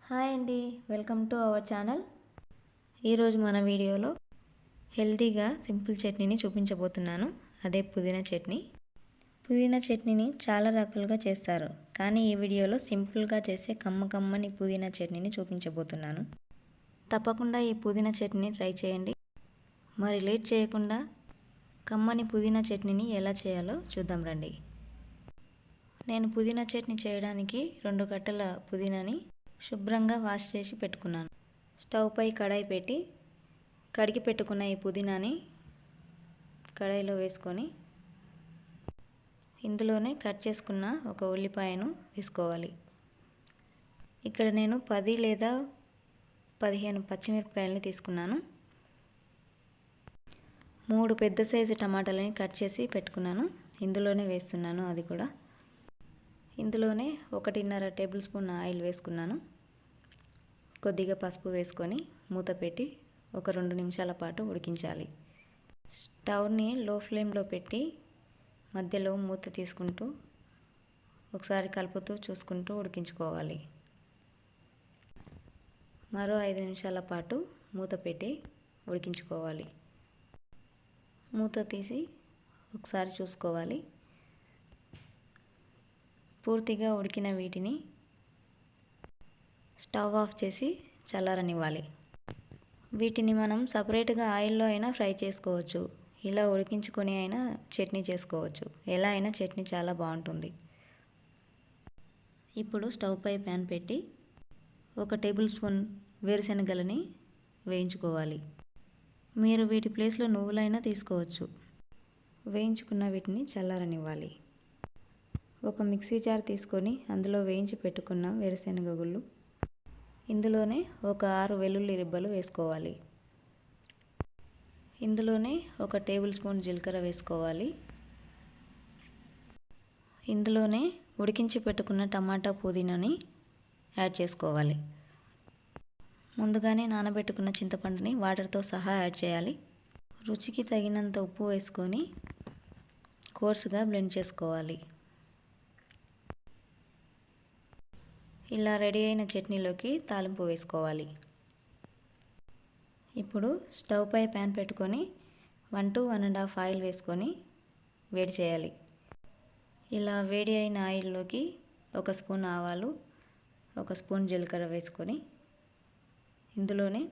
Hi అండి, welcome to our channel. ఈరోజు మన వీడియోలో హెల్తీగా సింపుల్ చట్నీని చూపించబోతున్నాను. అదే పుదీనా చట్నీ. పుదీనా చట్నీని చాలా రకాలుగా చేస్తారు, కానీ ఈ వీడియోలో సింపుల్గా చేసే కమ్మని పుదీనా చట్నీని చూపించబోతున్నాను. తప్పకుండా ఈ పుదీనా చట్నీని ట్రై చేయండి. మరి లేట్ చేయకుండా కమ్మని పుదీనా చట్నీని ఎలా చేయాలో చూద్దాం రండి. నేను పుదీనా చట్నీ చేయడానికి 2 కట్టల పుదీనాని శుభ్రంగా వాష్ చేసి పెట్టుకున్నాను. స్టవ్ పై కడాయి పెట్టి కడిగి పెట్టుకున్న ఈ పుదీనాని కడాయిలో వేసుకొని ఇందులోనే కట్ చేసుకున్న ఒక ఉల్లిపాయను వేసుకోవాలి. ఇక్కడ నేను 10 లేదా 15 పచ్చిమిరపకాయలని తీసుకున్నాను. 3 పెద్ద సైజు టమాటాలని కట్ చేసి పెట్టుకున్నాను, ఇందులోనే వేస్తున్నాను. అది కూడా ఇందులోనే 1.5 టేబుల్ స్పూన్ ఆయిల్ వేసుకున్నాను. కొద్దిగా పసుపు వేసుకొని మూత పెట్టి ఒక 2 నిమిషాల పాటు ఉడికించాలి. స్టవ్ని లో ఫ్లేమ్లో పెట్టి మధ్యలో మూత తీసుకుంటూ ఒకసారి కలుపుతూ చూసుకుంటూ ఉడికించుకోవాలి. మరో 5 నిమిషాల పాటు మూత పెట్టి ఉడికించుకోవాలి. మూత తీసి ఒకసారి చూసుకోవాలి. పూర్తిగా ఉడికిన వీటిని స్టవ్ ఆఫ్ చేసి చల్లారనివ్వాలి. వీటిని మనం సపరేట్గా ఆయిల్లో అయినా ఫ్రై చేసుకోవచ్చు, ఇలా ఉడికించుకొని అయినా చట్నీ చేసుకోవచ్చు. ఎలా అయినా చట్నీ చాలా బాగుంటుంది. ఇప్పుడు స్టవ్ పై ప్యాన్ పెట్టి 1 టేబుల్ స్పూన్ వేరుశనగలని వేయించుకోవాలి. మీరు వీటి ప్లేస్లో నువ్వులైనా తీసుకోవచ్చు. వేయించుకున్న వీటిని చల్లారనివ్వాలి. ఒక మిక్సీ జార్ తీసుకొని అందులో వేయించి పెట్టుకున్న వేరుశనగ గుళ్ళు, ఇందులోనే ఒక 6 వెల్లుల్లి రిబ్బలు వేసుకోవాలి. ఇందులోనే 1 టేబుల్ స్పూన్ జీలకర్ర వేసుకోవాలి. ఇందులోనే ఉడికించి పెట్టుకున్న టమాటా పుదీనాని యాడ్ చేసుకోవాలి. ముందుగానే నానబెట్టుకున్న చింతపండుని వాటర్తో సహా యాడ్ చేయాలి. రుచికి తగినంత ఉప్పు వేసుకొని కోర్సుగా బ్లెండ్ చేసుకోవాలి. ఇలా రెడీ అయిన చట్నీలోకి తాలింపు వేసుకోవాలి. ఇప్పుడు స్టవ్ పై ప్యాన్ పెట్టుకొని 1 to 1.5 ఆయిల్ వేసుకొని వేడి చేయాలి. ఇలా వేడి అయిన ఆయిల్లోకి 1 స్పూన్ ఆవాలు, 1 స్పూన్ జీలకర్ర వేసుకొని ఇందులోనే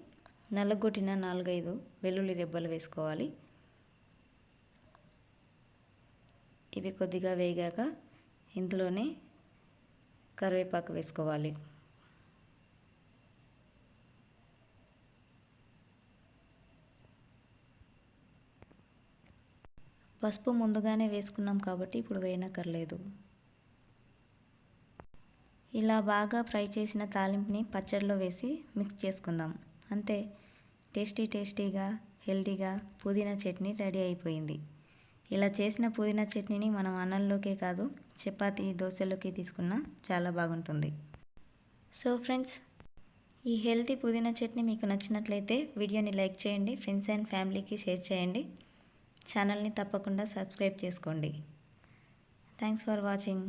నల్లగొట్టిన 4-5 వెల్లుల్లి రెబ్బలు వేసుకోవాలి. ఇవి కొద్దిగా వేగాక ఇందులోనే కరివేపాకు వేసుకోవాలి. పసుపు ముందుగానే వేసుకున్నాం కాబట్టి ఇప్పుడు వేయనక్కర్లేదు. ఇలా బాగా ఫ్రై చేసిన తాలింపుని పచ్చడిలో వేసి మిక్స్ చేసుకుందాం. అంతే, టేస్టీగా హెల్తీగా పుదీనా చట్నీ రెడీ అయిపోయింది. ఇలా చేసిన పుదీనా చట్నీని మనం అన్నంలోకే కాదు, చపాతీ, దోశలోకి తీసుకున్నా చాలా బాగుంటుంది. సో ఫ్రెండ్స్, ఈ హెల్తీ పుదీనా చట్నీ మీకు నచ్చినట్లయితే వీడియోని లైక్ చేయండి, ఫ్రెండ్స్ అండ్ ఫ్యామిలీకి షేర్ చేయండి. ఛానల్ని తప్పకుండా సబ్స్క్రైబ్ చేసుకోండి. Thanks for watching.